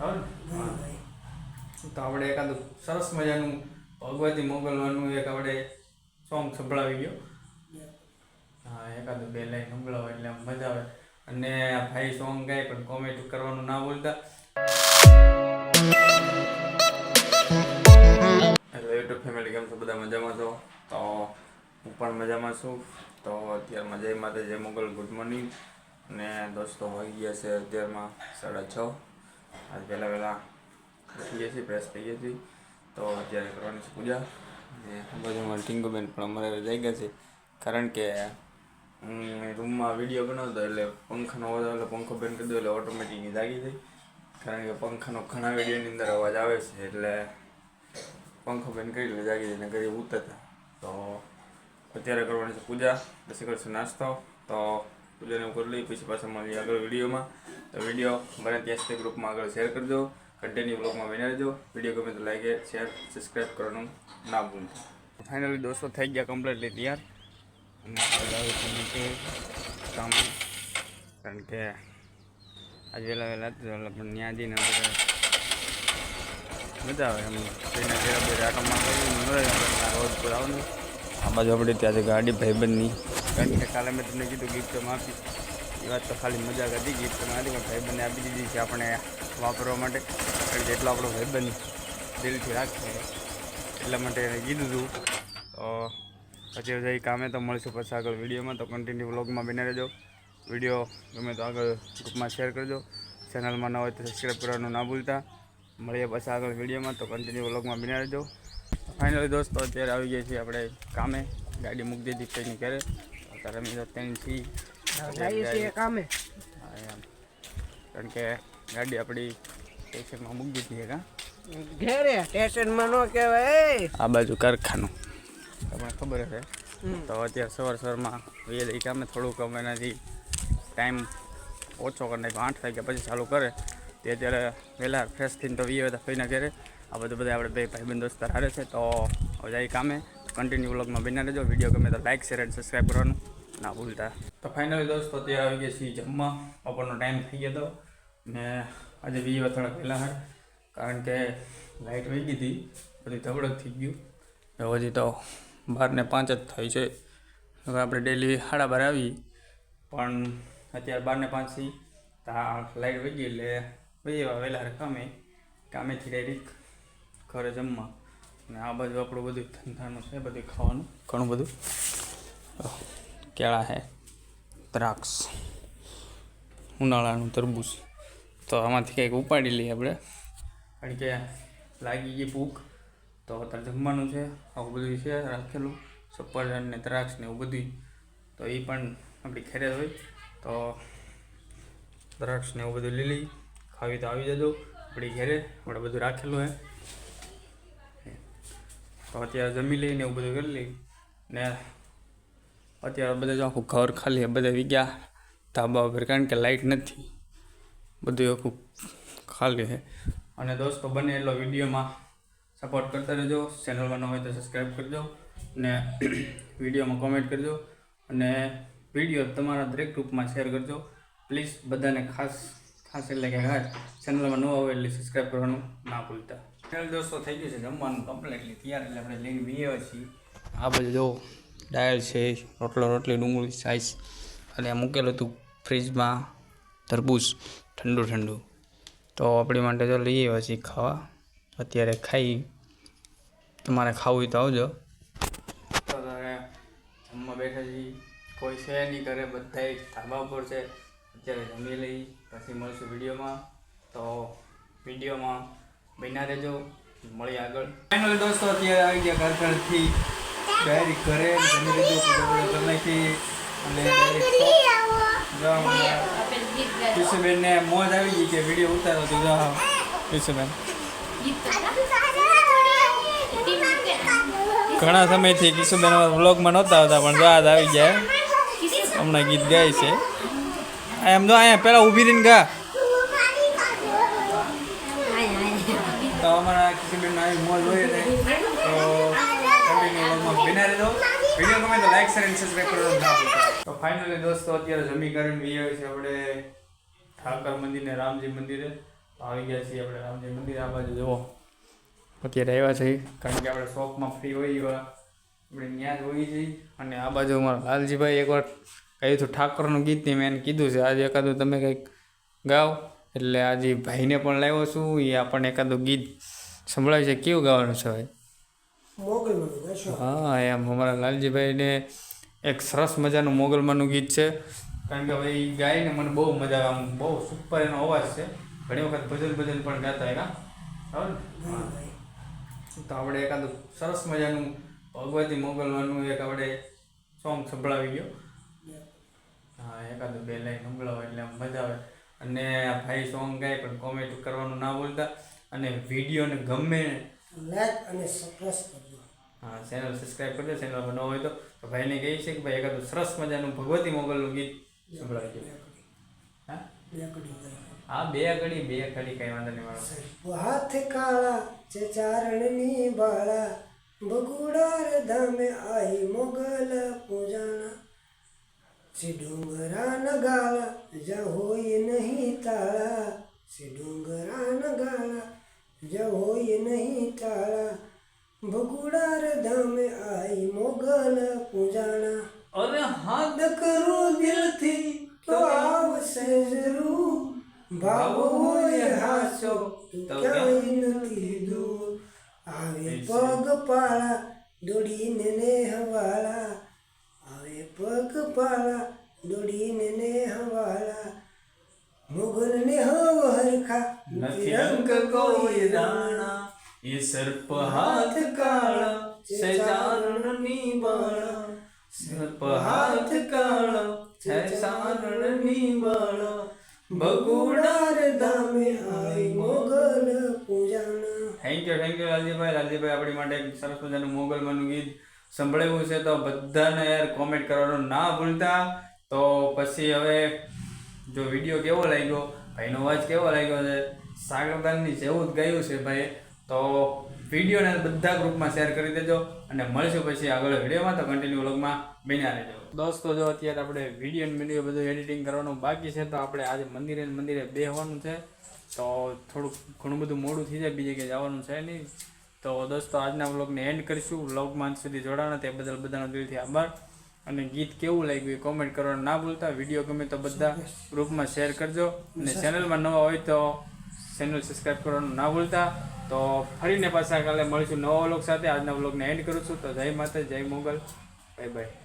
હવે તો આપણે એકાદું સરસ મજાનું ભગવતી મોગલવાનું એક આપણે સોંગ સંભળાવી ગયો. હા, એકાદું બે લાઈન સંભળાવો એટલે મજા આવે. અને ભાઈ સોંગ ગાય પણ કોમેન્ટ કરવાનું ના ભૂલતા. હેલો યુટ્યુબ ફેમિલી, કેમ છો? બધા મજામાં છો? તો હું પણ મજામાં છું. તો અત્યારમાં જય માતા જય મોગલ, ગુડ મોર્નિંગ. અને દોસ્તો વાગી ગયા છે અત્યારમાં 6:30. આજ વહેલા ઉઠી ગયા છીએ, ફ્રેશ થઈ ગયા છીએ. તો અત્યારે કરવાની છે પૂજા. અને બાજુમાં ટીંગુબેન પણ અમારે જઈ ગયા છે, કારણ કે રૂમમાં વિડીયો બનાવતો એટલે પંખાનો અવાજ આવે, પંખો બંધ કરી દો એટલે ઓટોમેટિક જાગી જાય. કારણ કે પંખાનો ઘણા વિડીયોની અંદર અવાજ આવે છે, એટલે પંખો બંધ કરી એટલે જાગી જાય, ને ઘરે ઉતરતા. તો અત્યારે કરવાની છે પૂજા, પછી કરશું નાસ્તો. તો પૂજાને કરી લઈ, પછી પાછા મળીએ આગળ વિડીયોમાં. તો વિડીયો બને ત્યાં સુધી ગ્રુપમાં આગળ શેર કરજો, કન્ટિન્યુ બ્લોગમાં બની રહેજો. વિડીયો ગમે તો લાઈક, શેર, સબસ્ક્રાઈબ કરવાનું ના ભૂલતા. ફાઇનલી દોસ્તો થઈ ગયા કમ્પ્લીટલી તૈયાર. અને કામ, કારણ કે આજે વહેલા પણ ત્યાં જઈને મજા આવે એમ. કોઈના ઘેર બે આટોમાં રોજ પર આવવાનું. આ બાજુ આપણે ત્યાં છે ગાડી ભાઈબંધની, કારણ કે કાલે મેં તમને કીધું ગિફ્ટમાં આપી. એ વાત તો ખાલી મજાક હતી, ગિફ્ટમાં હતી, પણ ભાઈબંધને આપી દીધી છે આપણે વાપરવા માટે. કારણ કે જેટલો આપણો ભાઈબંધ દિલથી રાખશે એટલા માટે એને કીધું હતું. તો પછી જઈ કામે. તો મળીશું પછી આગળ વિડીયોમાં. તો કન્ટિન્યુ વ્લોગમાં બને રહેજો. વિડીયો ગમે તો આગળ ગ્રુપમાં શેર કરજો. ચેનલમાં ન હોય તો સબસ્ક્રાઈબ કરવાનું ના ભૂલતા. મળીએ પછી આગળ વિડીયોમાં. તો કન્ટિન્યુ વ્લોગમાં બને રહેજો. ફાઇનલી દોસ્તો અત્યારે આવી ગયા છીએ આપણે કામે. ગાડી મૂકી દીધી કંઈની ઘરે. અત્યારે અમે ત્રણ છીએ કામે. હા એમ, કારણ કે ગાડી આપણી સ્ટેશનમાં મૂકી દીધી છે. કાં ઘેરે સ્ટેશનમાં ન કહેવાય, આ બાજુ કારખાનું, તમને ખબર હશે. તો અત્યારે સવારમાં એ કામે થોડુંક અમે એનાથી ટાઈમ ઓછો કરી નાખ્યો. 8 વાગ્યા પછી ચાલુ કરે તે અત્યારે વહેલા ફ્રેશ થઈને તો વીએ હતા ફઈના ઘરે. આ બધું બધા આપણે બે ભાઈબંધ દોસ્તાર હારે છે. તો હવે જાય કામે. કન્ટિન્યુ વ્લોગમાં બન્યા રહેજો. વિડીયો ગમે તો લાઈક, શેર અને સબસ્ક્રાઈબ કરવાનું ના ભૂલતા. તો ફાઇનલી દોસ્તો અત્યારે આવી ગયા છીએ જમવા. બપોરનો ટાઈમ થઈ ગયો હતો ને આજે વીએ થોડાક વહેલા હાર, કારણ કે લાઇટ વહી ગઈ હતી, બધી ધબડક થઈ ગયું. હજી તો 12:05 જ થાય છે. હવે આપણે ડેલી 12:30 આવી, પણ અત્યારે 12:05 થી લાઇટ વહી ગઈ એટલે વહેલા કામેથી ડાયરેક્ટ ઘરે જમવા. અને આ બાજુ આપણું બધું ધંધાનું છે, બધું ખાવાનું ઘણું બધું. કેળા છે, દ્રાક્ષ, ઉનાળાનું તરબૂચ. તો આમાંથી કંઈક ઉપાડી લઈએ આપણે, કારણ કે લાગી ગઈ ભૂખ. તો અત્યારે જમવાનું છે, આવું બધું છે રાખેલું, સફરજન ને દ્રાક્ષ ને એવું બધું. તો એ પણ આપણી ખેરે હોય. તો દ્રાક્ષ ને એવું બધું લીલી ખાવી તો આવી જજો આપણી ઘેરે. આપણે બધું રાખેલું છે. તો અત્યારે જમી લઈને એવું બધું કરી લઈ ને અત્યારે બધા જો આખું ઘર ખાલી, બધા વી ગયા ધાબા ઉપર, કારણ કે લાઇટ નથી, બધું આખું ખાલી છે. અને દોસ્તો બને એટલો વિડીયોમાં સપોર્ટ કરતા રહેજો. ચેનલમાં ન હોય તો સબસ્ક્રાઈબ કરજો ને વિડીયોમાં કોમેન્ટ કરજો. અને વિડીયો તમારા દરેક ગ્રુપમાં શેર કરજો પ્લીઝ. બધાને ખાસ એટલે કે ચેનલમાં ન હોય એટલે સબસ્ક્રાઈબ કરવાનું ના ભૂલતા. ચેનલ દોસ્તો થઈ ગયું છે જમવાનું કમ્પ્લીટલી તૈયાર, એટલે આપણે લઈને વીએ છીએ. આ બધું જો ડાયર છે, રોટલી ડુંગળી સાઈઝ, અને આ મૂકેલું હતું ફ્રીજમાં તરબૂચ ઠંડુ. તો આપણી માટે તો લઈ આવ્યા છીએ ખાવા. અત્યારે ખાઈ, તમારે ખાવું હોય તો આવજો. તો જમવા બેઠા છીએ, કોઈ છે નહીં કરે, બધા ધાબા ઉપર છે. અત્યારે જમી લઈ પછી મળશું વિડીયોમાં. તો વિડીયોમાં બન્યા રહેજો, મળીએ આગળ. ફાઇનલી દોસ્તો અત્યારે આવી ગયા કારખાનેથી ડાયરેક્ટ ઘરે. જમી લીધું, પૂજા કરી નાખી. અને કિશુબેનને મોજ આવી ગઈ કે વિડીયો ઉતારો તો જાઓ. કિશુબેન ઘણા સમયથી કિશુબેન વ્લોગમાં નહોતા આવતા, પણ જો આજ આવી ગયા. હમણાં ગીત ગાય છે. એમ જો અહીંયા પેલા ઊભી રહીને ગા. તો અમારા કિશુબેન આવી મોજ હોય ને તો કન્ટિન્યુ વ્લોગમાં બન્યા રહેજો. વિડીયો ગમે તો લાઈક, શેર અને સબસ્ક્રાઈબ કરવાનું ના ભૂલતા. તો ફાઇનલી દોસ્તો અત્યારે જમી કરીને વી આવી છે આપણે ઠાકર મંદિર ને રામજી મંદિરે. આવી ગયા છીએ આપણે રામજી મંદિર. આ બાજુ જુઓ અત્યારે આવ્યા છીએ કારણ કે આપણે શોપમાં ફ્રી હોઈએ આપણે ત્યાં જ હોઈ જઈએ. અને આ બાજુ અમારા લાલજીભાઈ એકવાર કહ્યું હતું ઠાકોરનું ગીત મેં એને કીધું છે આજે એકાદું તમે કંઈક ગાઓ, એટલે આજે ભાઈને પણ લાવ્યો છું. એ આપણને એકાદું ગીત સંભળાવ્યું છે. કેવું ગાવાનું છે ભાઈ? હા એમ અમારા લાલજીભાઈને એક સરસ મજાનું મોગલમાનું ગીત છે. કારણ કે ભાઈ ગાઈને મને બહુ મજા આવે, આમ બહુ સુપર એનો અવાજ છે. ઘણી વખત ભજન પણ ગાતા હોય બરાબર. તો આપણે એકાદું સરસ મજાનું ભગવતી મોગલમાનું એક આપણે સોંગ સંભળાવી ગયો. હા એકાદું 2 લાઈન સંભળાવો એટલે આમ મજા આવે. અને ભાઈ સોંગ ગાય પણ કોમેન્ટ કરવાનું ના ભૂલતા. અને વિડીયોને ગમે લાઈક અને સબસ્ક્રાઇબ કરજો. હા ચેનલ સબસ્ક્રાઈબ કરજો. ચેનલમાં ન હોય તો ભાઈને કહી છે કે ભાઈ એકાદું સરસ મજાનું ભગવતી મોગલનું ગીત સંભળાવી દો. હા 2 ઘડી કઈ વાંધો નહીં મારો. હાથ કાળા છે ચારણની બાળા બગુડાર ધામે આઈ મોગલ પૂજાના સે ડુંગરા નગાળા જા હોય નહીં તાળા સે ડુંગરા નગાળા જા હોય નહીં તાળા બગુડાર ધામે આઈ મોગલ પૂજાના. અરે હાથ કરું દિલથી તો આવશે જરૂર ભાવ હોય હાસો તો ક્યાંય નથી દૂર આવે પગ પાળા દોડીને નેહવાળા આવે પગ પાળા દોડીને નેહવાળા મુગલ ને હવ હરખા નથી અંક કોઈ દાણા એ સર્પ હાથ કાળા છે ચારણની બાળા. સર્પ હાથ કાળા છે ચારણની બાળા બગુડાર ધામે આઈ મોગલ પૂજાના. Thank you Laljibhai. આપણી માટે એક સરસ મજાનું મોગલમાનું ગીત સંભળાવ્યું છે. તો બધાને યાર કોમેન્ટ કરવાનું ના ભૂલતા. તો પછી હવે જો વિડીયો કેવો લાગ્યો, ભાઈનો અવાજ કેવો લાગ્યો છે, સાગરદાનની જેવું જ ગાયું છે ભાઈ, તો વિડીયોને બધા ગ્રુપમાં શેર કરી દેજો. અને મળશું પછી આગળ વિડીયોમાં. તો કન્ટિન્યુ વ્લોગમાં બન્યા રહેજો દોસ્તો. જો અત્યારે આપણે વિડીયો બધું એડિટિંગ કરવાનું બાકી છે. તો આપણે આજે મંદિરે બેસવાનું છે. તો થોડુંક ઘણું બધું મોડું થઈ જાય, બીજે ક્યાંય જવાનું છે નહીં. તો દોસ્તો આજના વ્લોગને એન્ડ કરીશું. વ્લોગમાં અંત સુધી જોડાણા તે બદલ બધાનો દિલથી આભાર. અને ગીત કેવું લાગ્યું એ કોમેન્ટ કરવાનું ના ભૂલતા. વિડીયો ગમે તો બધા ગ્રુપમાં શેર કરજો. અને ચેનલમાં નવા હોય તો ચેનલ સબસ્ક્રાઈબ કરવાનું ના ભૂલતા. તો ફરીને પાછા કાલે મળીશું નવા વ્લોગ સાથે. આજના વ્લોગને એન્ડ કરું છું. તો જય માતા, જય મોગલ, બાય બાય.